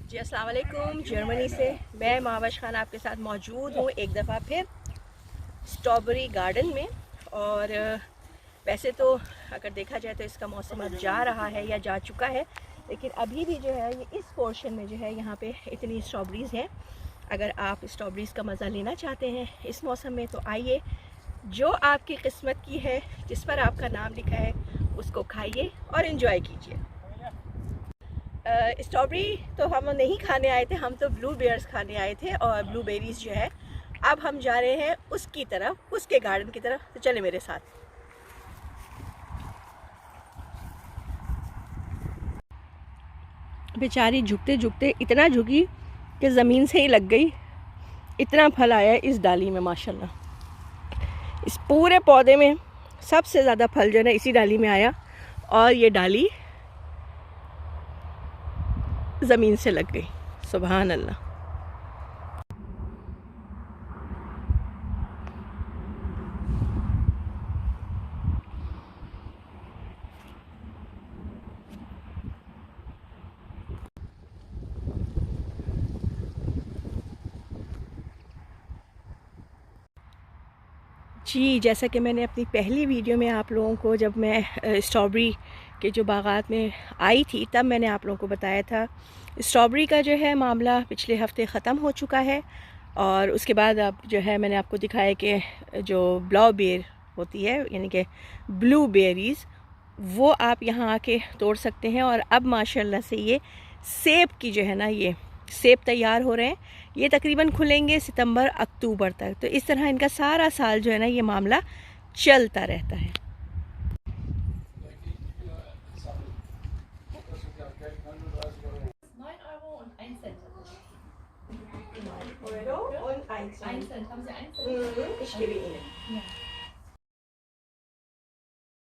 जी अस्सलाम वालेकुम। जर्मनी से मैं मावश खान आपके साथ मौजूद हूँ एक दफ़ा फिर स्ट्रॉबेरी गार्डन में। और वैसे तो अगर देखा जाए तो इसका मौसम अब जा रहा है या जा चुका है, लेकिन अभी भी जो है ये इस पोर्शन में जो है यहाँ पे इतनी स्ट्रॉबेरीज़ हैं। अगर आप स्ट्रॉबेरीज़ का मज़ा लेना चाहते हैं इस मौसम में तो आइए, जो आपकी किस्मत की है, जिस पर आपका नाम लिखा है, उसको खाइए और इन्जॉय कीजिए। स्ट्रॉबेरी तो हम नहीं खाने आए थे, हम तो ब्लूबेरीज खाने आए थे। और ब्लूबेरीज जो है अब हम जा रहे हैं उसकी तरफ, उसके गार्डन की तरफ। तो चले मेरे साथ। बेचारी झुकते झुकते इतना झुकी कि ज़मीन से ही लग गई। इतना फल आया इस डाली में माशाल्लाह। इस पूरे पौधे में सबसे ज़्यादा फल जो है ना इसी डाली में आया, और ये डाली ज़मीन से लग गई। सुभान अल्लाह। जी, जैसा कि मैंने अपनी पहली वीडियो में आप लोगों को, जब मैं स्ट्रॉबेरी के जो बागात में आई थी, तब मैंने आप लोगों को बताया था स्ट्रॉबेरी का जो है मामला पिछले हफ्ते ख़त्म हो चुका है। और उसके बाद अब जो है मैंने आपको दिखाया कि जो ब्लूबेरी होती है, यानी कि ब्लूबेरीज़, वो आप यहाँ आके तोड़ सकते हैं। और अब माशाल्लाह से ये सेब की जो है ना, ये सेब तैयार हो रहे हैं। ये तकरीबन खुलेंगे सितंबर अक्टूबर तक। तो इस तरह इनका सारा साल जो है ना ये मामला चलता रहता है। Euro und 1 Cent. 1 Cent, haben Sie 1 Cent? Ich gebe Ihnen. Ja.